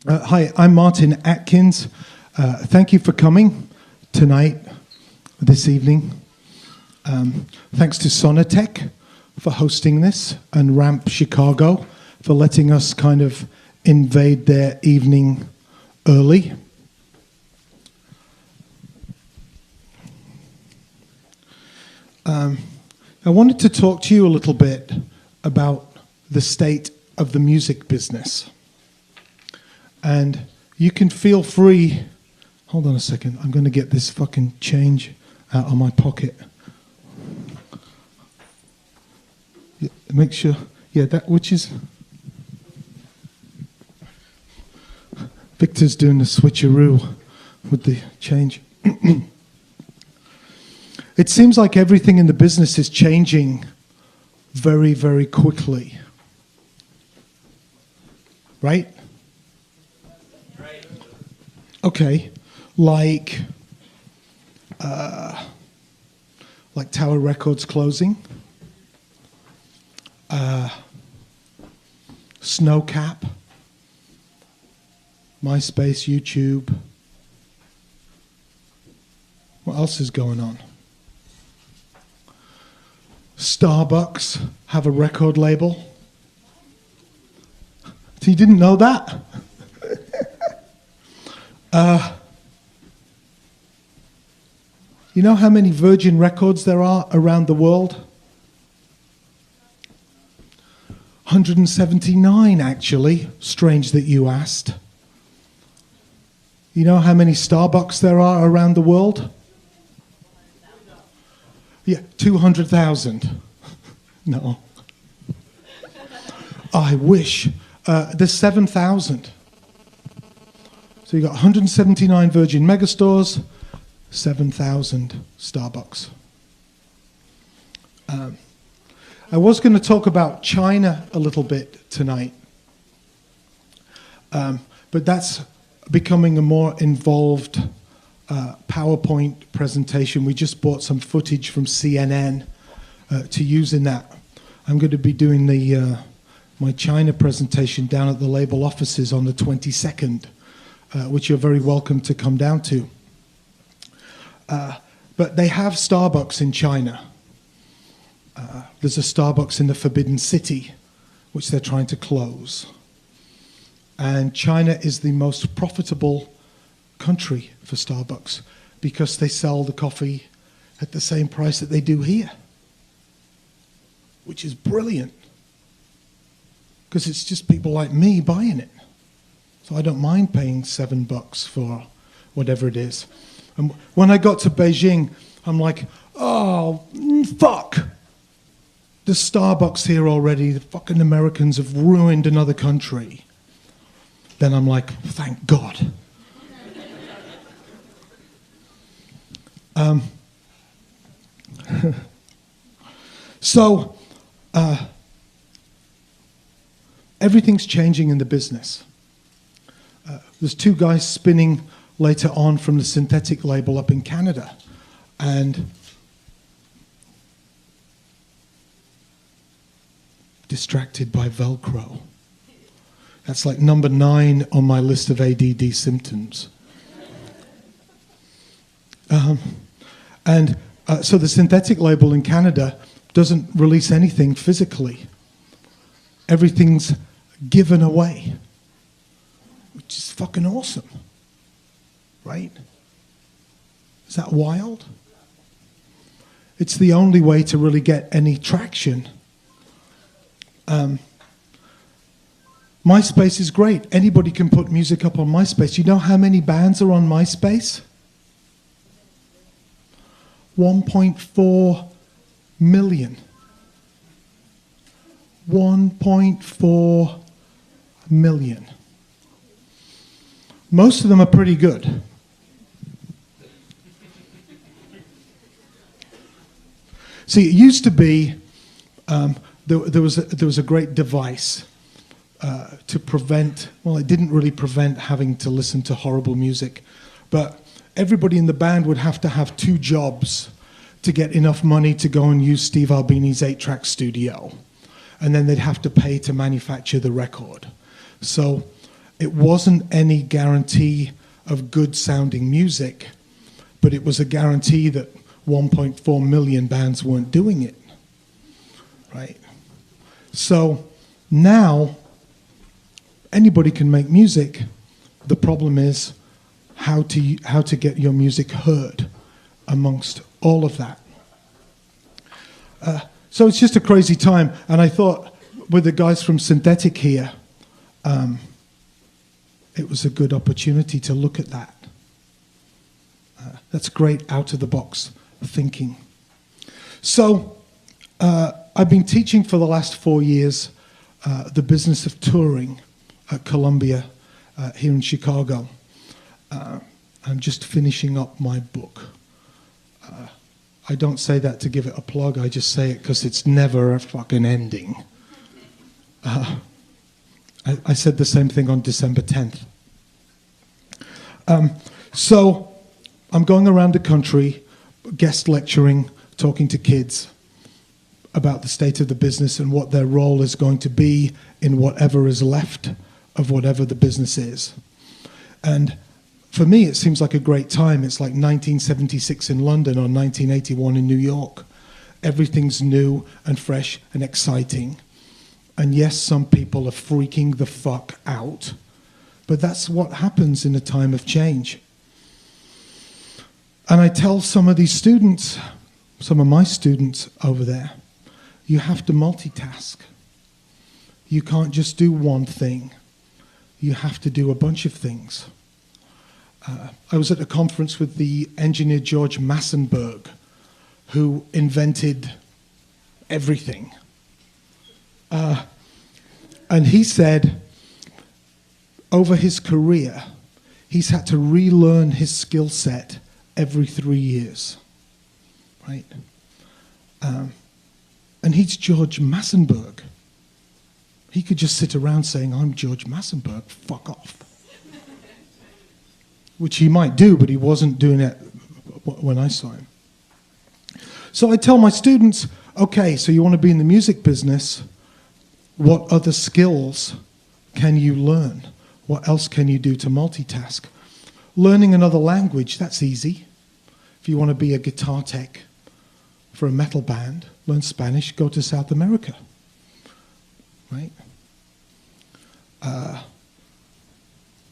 Hi, I'm Martin Atkins. Thank you for coming tonight, this evening. Thanks to Sonotheque for hosting this, and Ramp Chicago for letting us kind of invade their evening early. I wanted to talk to you a little bit about the state of the music business. And you can feel free. Hold on a second. I'm going to get this fucking change out of my pocket. Yeah, make sure. Yeah, that which is. Victor's doing the switcheroo with the change. It seems like everything in the business is changing very, very quickly. Right? Okay, like Tower Records closing, Snowcap, MySpace, YouTube. What else is going on? Starbucks have a record label. So you didn't know that? You know how many Virgin records there are around the world? 179, actually. Strange that you asked. You know how many Starbucks there are around the world? Yeah, 200,000. No. I wish. There's 7,000. So you've got 179 Virgin megastores, 7,000 Starbucks. I was going to talk about China a little bit tonight, but that's becoming a more involved PowerPoint presentation. We just bought some footage from CNN to use in that. I'm going to be doing my China presentation down at the label offices on the 22nd. Which you're very welcome to come down to. But they have Starbucks in China. There's a Starbucks in the Forbidden City, which they're trying to close. And China is the most profitable country for Starbucks because they sell the coffee at the same price that they do here, which is brilliant because it's just people like me buying it. So I don't mind paying $7 for whatever it is. And when I got to Beijing, I'm like, oh, fuck. There's Starbucks here already. The fucking Americans have ruined another country. Then I'm like, thank God. So, everything's changing in the business. There's two guys spinning later on from the Sonotheque label up in Canada. And distracted by Velcro. That's like number 9 on my list of ADD symptoms. So the Sonotheque label in Canada doesn't release anything physically. Everything's given away. Which is fucking awesome, right? Is that wild? It's the only way to really get any traction. MySpace is great. Anybody can put music up on MySpace. You know how many bands are on MySpace? 1.4 million. 1.4 million. Most of them are pretty good. See, it used to be there was a great device to prevent. Well, it didn't really prevent having to listen to horrible music, but everybody in the band would have to have 2 jobs to get enough money to go and use Steve Albini's 8-track studio, and then they'd have to pay to manufacture the record. So It wasn't any guarantee of good sounding music, but it was a guarantee that 1.4 million bands weren't doing it, right? So now anybody can make music. The problem is how to get your music heard amongst all of that. So it's just a crazy time, and I thought with the guys from Sonotheque here, it was a good opportunity to look at that. That's great out-of-the-box thinking. So I've been teaching for the last 4 years the business of touring at Columbia here in Chicago. I'm just finishing up my book. I don't say that to give it a plug, I just say it because it's never a fucking ending. I said the same thing on December 10th. So I'm going around the country, guest lecturing, talking to kids about the state of the business and what their role is going to be in whatever is left of whatever the business is. And for me, it seems like a great time. It's like 1976 in London or 1981 in New York. Everything's new and fresh and exciting. And yes, some people are freaking the fuck out, but that's what happens in a time of change. And I tell some of these students, some of my students over there, you have to multitask. You can't just do one thing. You have to do a bunch of things. I was at a conference with the engineer George Massenburg, who invented everything. And he said, over his career, he's had to relearn his skill set every 3 years, right? And he's George Massenburg. He could just sit around saying, I'm George Massenburg, fuck off. Which he might do, but he wasn't doing it when I saw him. So I tell my students, okay, so you want to be in the music business, what other skills can you learn? What else can you do to multitask? Learning another language, that's easy. If you want to be a guitar tech for a metal band, learn Spanish, go to South America, right?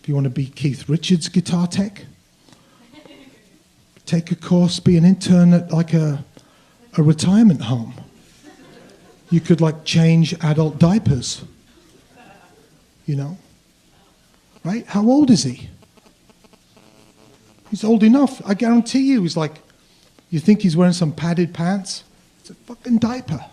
If you want to be Keith Richards' guitar tech, take a course, be an intern at like a retirement home. You could like change adult diapers, you know, right? How old is he? He's old enough. I guarantee you he's like, you think he's wearing some padded pants? It's a fucking diaper.